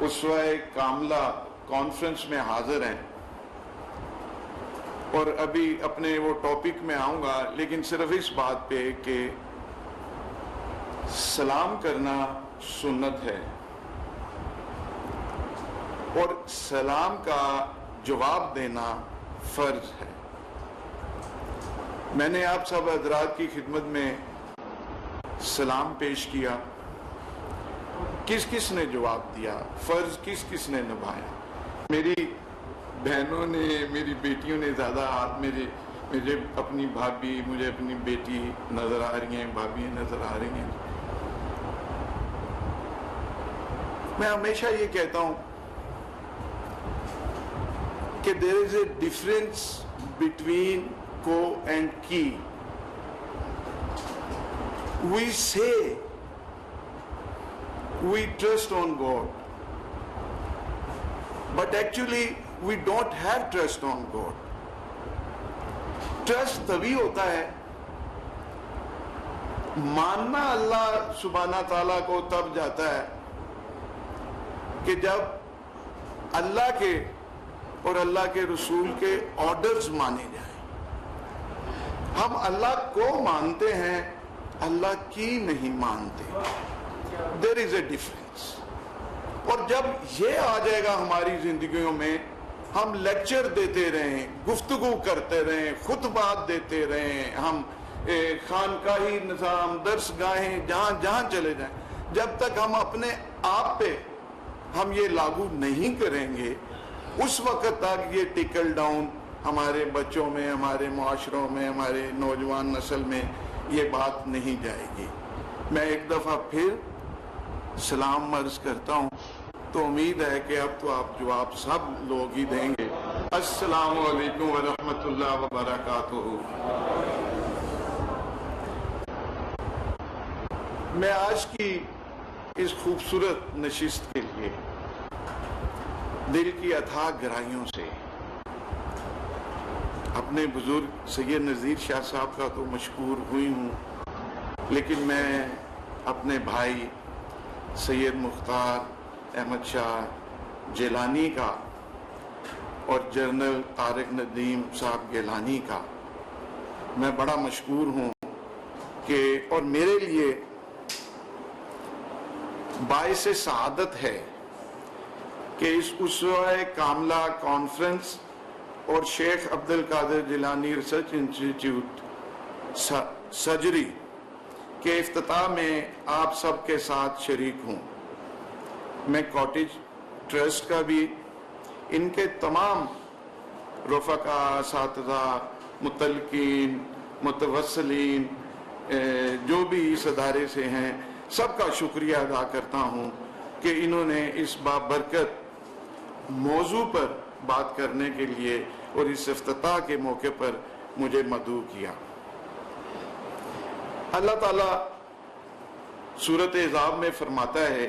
اسوہ کاملہ conference میں حاضر ہیں، اور ابھی اپنے وہ ٹاپک میں آؤں گا، لیکن صرف اس بات پہ کہ سلام کرنا سنت ہے اور سلام کا جواب دینا فرض ہے۔ میں نے آپ سب حضرات کی خدمت میں سلام پیش کیا، کس کس نے جواب دیا، فرض کس کس نے نبھایا؟ میری بہنوں نے، میری بیٹیوں نے زیادہ ہاتھ، مجھے اپنی بھابھی، مجھے اپنی بیٹی نظر آ رہی ہیں، بھابھی نظر آ رہی ہیں۔ میں ہمیشہ یہ کہتا ہوں کہ there is a difference between کو and کی۔ We say we trust on God, but actually we don't have trust on God. Trust تبھی ہوتا ہے، ماننا اللہ سبحانہ تعالیٰ کو تب جاتا ہے کہ جب اللہ کے اور اللہ کے رسول کے آرڈرز مانے جائیں۔ ہم اللہ کو مانتے ہیں، اللہ کی نہیں مانتے۔ There is a difference۔ اور جب یہ آ جائے گا ہماری زندگیوں میں، ہم لیکچر دیتے رہیں، گفتگو کرتے رہیں، خطبات دیتے رہیں، ہم خانقاہی نظام، درس گاہیں، جہاں جہاں چلے جائیں، جب تک ہم اپنے آپ پہ ہم یہ لاگو نہیں کریں گے، اس وقت تک یہ ٹکل ڈاؤن ہمارے بچوں میں، ہمارے معاشروں میں، ہمارے نوجوان نسل میں یہ بات نہیں جائے گی۔ میں ایک دفعہ پھر سلام عرض کرتا ہوں، تو امید ہے کہ اب تو آپ جواب سب لوگ ہی دیں گے۔ السلام علیکم ورحمۃ اللہ وبرکاتہ۔ میں آج کی اس خوبصورت نشست کے لیے دل کی اتھاہ گہرائیوں سے اپنے بزرگ سید نذیر شاہ صاحب کا تو مشکور ہوئی ہوں، لیکن میں اپنے بھائی سید مختار احمد شاہ جیلانی کا اور جنرل طارق ندیم صاحب گیلانی کا میں بڑا مشکور ہوں کہ، اور میرے لیے باعث سعادت ہے کہ اس اسوہ کاملہ کانفرنس اور شیخ عبد القادر جیلانی ریسرچ انسٹیٹیوٹ سرجری کے افتتاح میں آپ سب کے ساتھ شریک ہوں۔ میں کاٹیج ٹرسٹ کا بھی، ان کے تمام رفقا، اساتذہ، متعلقین، متوسلین جو بھی اس ادارے سے ہیں، سب کا شکریہ ادا کرتا ہوں کہ انہوں نے اس بابرکت موضوع پر بات کرنے کے لیے اور اس افتتاح کے موقع پر مجھے مدعو کیا۔ اللہ تعالیٰ سورۃ احزاب میں فرماتا ہے،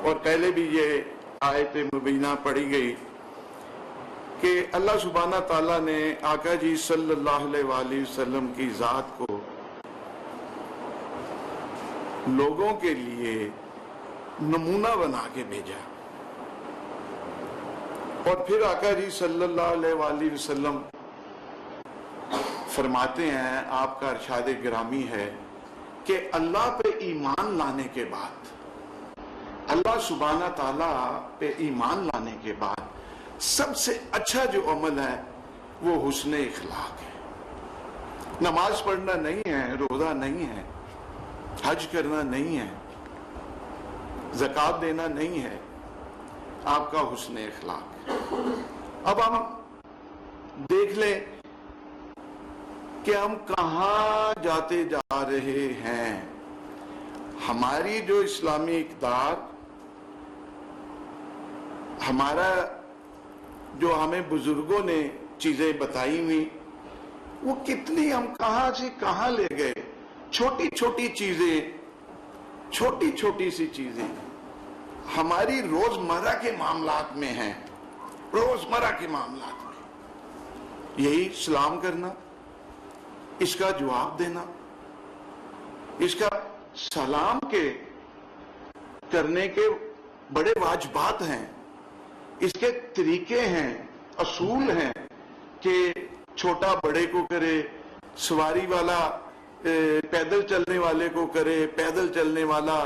اور پہلے بھی یہ آیت مبینہ پڑھی گئی، کہ اللہ سبحانہ تعالیٰ نے آقا جی صلی اللہ علیہ وآلہ وسلم کی ذات کو لوگوں کے لیے نمونہ بنا کے بھیجا، اور پھر آقا جی صلی اللہ علیہ وآلہ وسلم فرماتے ہیں، آپ کا ارشاد گرامی ہے کہ اللہ پہ ایمان لانے کے بعد، اللہ سبحانہ تعالیٰ پہ ایمان لانے کے بعد سب سے اچھا جو عمل ہے وہ حسن اخلاق ہے۔ نماز پڑھنا نہیں ہے، روزہ نہیں ہے، حج کرنا نہیں ہے، زکوٰۃ دینا نہیں ہے، آپ کا حسن اخلاق ہے۔ اب ہم دیکھ لیں کہ ہم کہاں جاتے جا رہے ہیں۔ ہماری جو اسلامی اقدار، ہمارا جو ہمیں بزرگوں نے چیزیں بتائی ہوئی، وہ کتنی ہم کہاں سے کہاں لے گئے۔ چھوٹی چھوٹی چیزیں، چھوٹی چھوٹی سی چیزیں ہماری روزمرہ کے معاملات میں ہیں، روزمرہ کے معاملات میں یہی سلام کرنا، اس کا جواب دینا، اس کا سلام کے کرنے کے بڑے واجبات ہیں، اس کے طریقے ہیں، اصول ہیں کہ چھوٹا بڑے کو کرے، سواری والا پیدل چلنے والے کو کرے، پیدل چلنے والا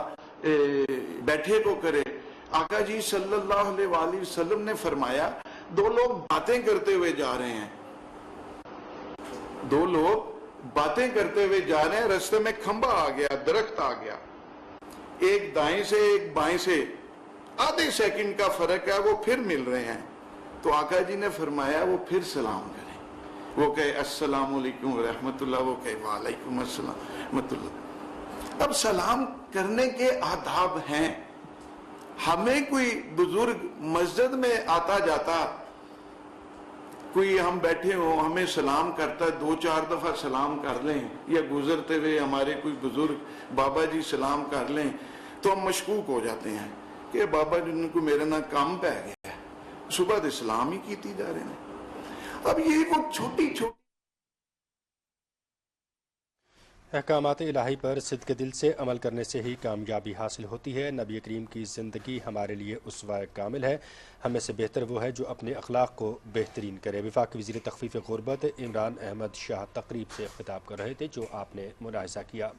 بیٹھے کو کرے۔ آقا جی صلی اللہ علیہ وآلہ وسلم نے فرمایا دو لوگ باتیں کرتے ہوئے جا رہے ہیں، دو لوگ باتیں کرتے ہوئے جا رہے ہیں، رستے میں کھمبا آ گیا، درخت آ گیا، ایک دائیں سے ایک بائیں سے آدھے سیکنڈ کا فرق ہے، وہ پھر مل رہے ہیں۔ تو آقا جی نے فرمایا وہ پھر سلام کریں، وہ کہے السلام علیکم ورحمۃ اللہ، وہ کہے وعلیکم السلام ورحمۃ اللہ۔ اب سلام کرنے کے آداب ہیں۔ ہمیں کوئی بزرگ مسجد میں آتا جاتا، کوئی ہم بیٹھے ہوں ہمیں سلام کرتا ہے، دو چار دفعہ سلام کر لیں، یا گزرتے ہوئے ہمارے کوئی بزرگ بابا جی سلام کر لیں تو ہم مشکوک ہو جاتے ہیں کہ بابا جی ان کو میرے نہ کام پہ گیا ہے، صبح دے سلام ہی کیتی جا رہے ہیں۔ اب یہ وہ چھوٹی چھوٹی احکامات الہی پر صدق دل سے عمل کرنے سے ہی کامیابی حاصل ہوتی ہے۔ نبی کریم کی زندگی ہمارے لیے اسوہ کامل ہے۔ ہمیں سے بہتر وہ ہے جو اپنے اخلاق کو بہترین کرے۔ وفاقی وزیر تخفیف غربت عمران احمد شاہ تقریب سے خطاب کر رہے تھے جو آپ نے ملاحظہ کیا۔